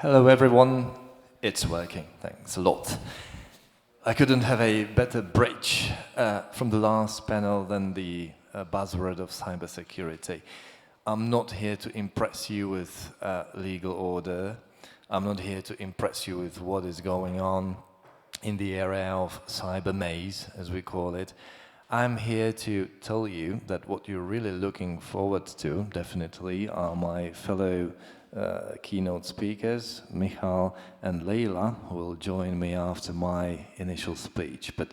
Hello everyone, it's working, thanks a lot. I couldn't have a better bridge from the last panel than the buzzword of cybersecurity. I'm not here to impress you with legal order. I'm not here to impress you with what is going on in the area of cyber maze, as we call it. I'm here to tell you that what you're really looking forward to, definitely, are my fellow keynote speakers, Michal and Leila, who will join me after my initial speech. But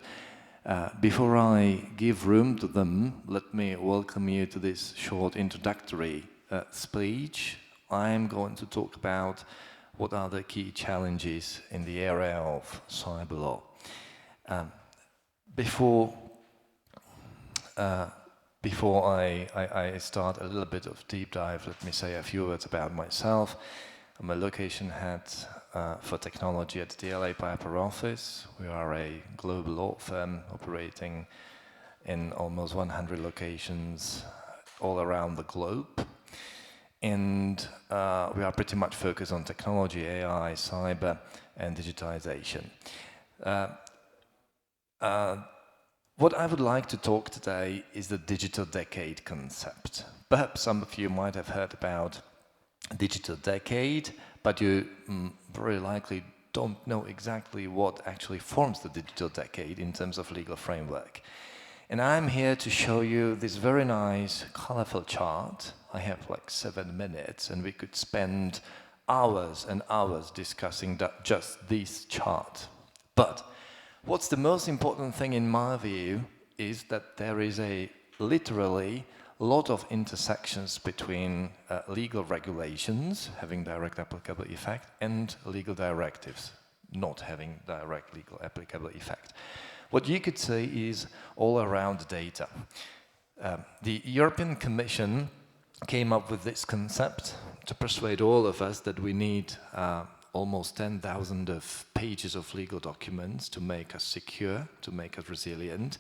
before I give room to them, let me welcome you to this short introductory speech. I'm going to talk about what are the key challenges in the area of cyber law. Before I start a little bit of deep dive, let me say a few words about myself. I'm a location head for technology at DLA Piper office. We are a global law firm operating in almost 100 locations all around the globe. And we are pretty much focused on technology, AI, cyber, and digitization. What I would like to talk today is the digital decade concept. Perhaps some of you might have heard about digital decade, but you very likely don't know exactly what actually forms the digital decade in terms of legal framework. And I'm here to show you this very nice, colorful chart. I have like 7 minutes, and we could spend hours and hours discussing just this chart. But what's the most important thing in my view is that there is literally a lot of intersections between legal regulations having direct applicable effect and legal directives not having direct legal applicable effect. What you could say is all around data. The European Commission came up with this concept to persuade all of us that we need almost 10,000 of pages of legal documents to make us secure, to make us resilient.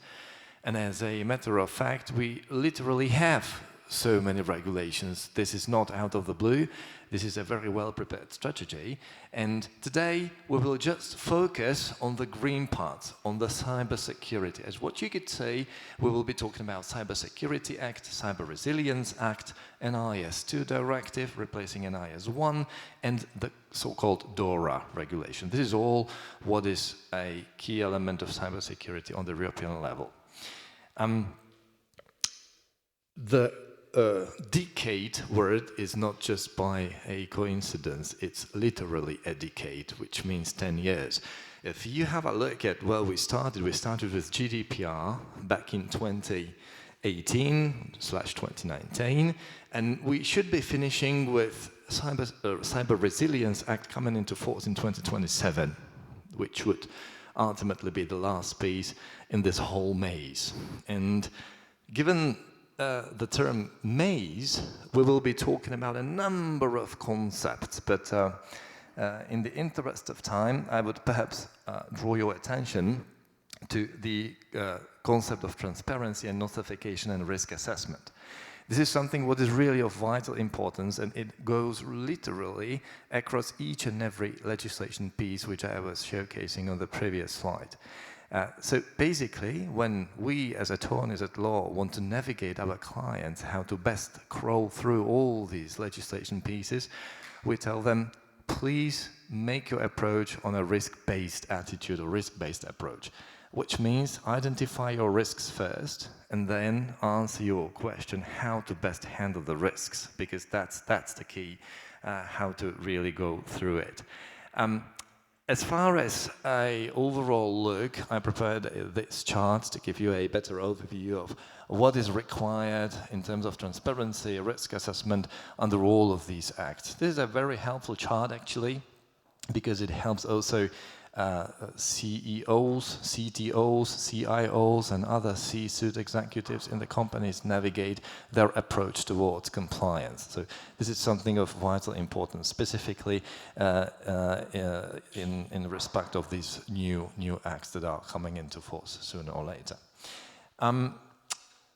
And as a matter of fact, we literally have so many regulations. This is not out of the blue. This is a very well-prepared strategy. And today, we will just focus on the green part, on the cybersecurity. As what you could say, we will be talking about Cybersecurity Act, Cyber Resilience Act, NIS2 directive, replacing NIS1, and the so-called DORA regulation. This is all what is a key element of cybersecurity on the European level. The decade word is not just by a coincidence, it's literally a decade, which means 10 years. If you have a look at where we started with GDPR back in 2018/2019, and we should be finishing with Cyber Resilience Act coming into force in 2027, which would ultimately be the last piece in this whole maze. And given the term maze, we will be talking about a number of concepts, but in the interest of time, I would perhaps draw your attention to the concept of transparency and notification and risk assessment. This is something what is really of vital importance, and it goes literally across each and every legislation piece which I was showcasing on the previous slide. So basically, when we as attorneys at law want to navigate our clients how to best crawl through all these legislation pieces, we tell them, please make your approach on a risk-based attitude or risk-based approach, which means identify your risks first and then answer your question how to best handle the risks, because that's the key, how to really go through it. As far as an overall look, I prepared this chart to give you a better overview of what is required in terms of transparency, risk assessment under all of these acts. This is a very helpful chart actually, because it helps also CEOs, CTOs, CIOs, and other C-suite executives in the companies navigate their approach towards compliance. So this is something of vital importance, specifically in respect of these new acts that are coming into force sooner or later.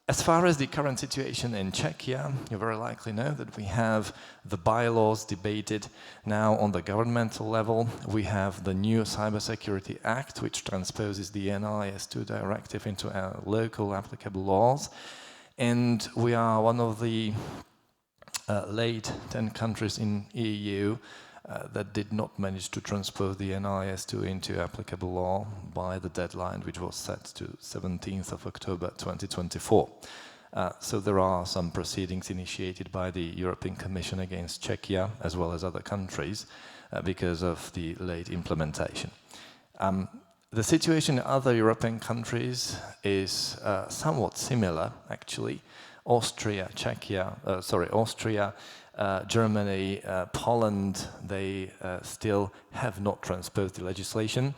As far as the current situation in Czechia, you very likely know that we have the bylaws debated now on the governmental level. We have the new Cybersecurity Act, which transposes the NIS2 directive into our local applicable laws. And we are one of the late 10 countries in EU that did not manage to transpose the NIS2 into applicable law by the deadline, which was set to 17th of October 2024. So there are some proceedings initiated by the European Commission against Czechia, as well as other countries, because of the late implementation. The situation in other European countries is somewhat similar, actually. Austria, Germany, Poland, they still have not transposed the legislation,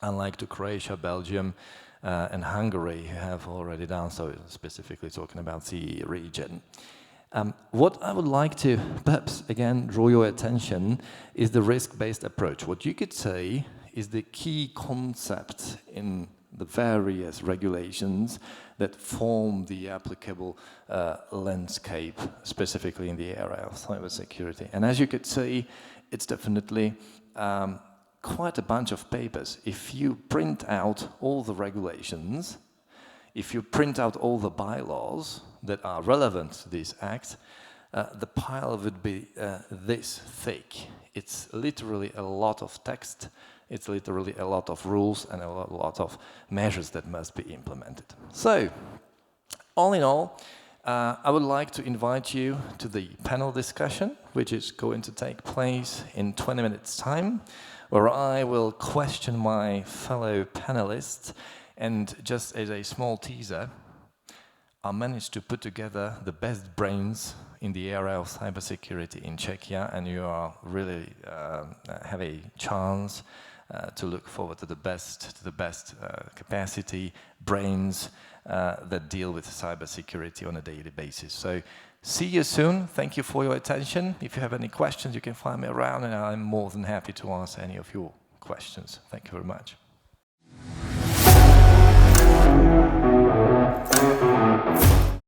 unlike to Croatia, Belgium, and Hungary, who have already done so, specifically talking about the region. What I would like to perhaps again draw your attention is the risk-based approach. What you could say is the key concept in the various regulations that form the applicable landscape, specifically in the area of cybersecurity. And as you could see, it's definitely quite a bunch of papers. If you print out all the regulations, if you print out all the bylaws that are relevant to this act, the pile would be this thick. It's literally a lot of text. It's literally a lot of rules and a lot of measures that must be implemented. So, all in all, I would like to invite you to the panel discussion, which is going to take place in 20 minutes' time, where I will question my fellow panelists. And just as a small teaser, I managed to put together the best brains in the area of cybersecurity in Czechia, and you are really have a chance to look forward to the best capacity, brains that deal with cybersecurity on a daily basis. So see you soon. Thank you for your attention. If you have any questions, you can find me around, and I'm more than happy to answer any of your questions. Thank you very much.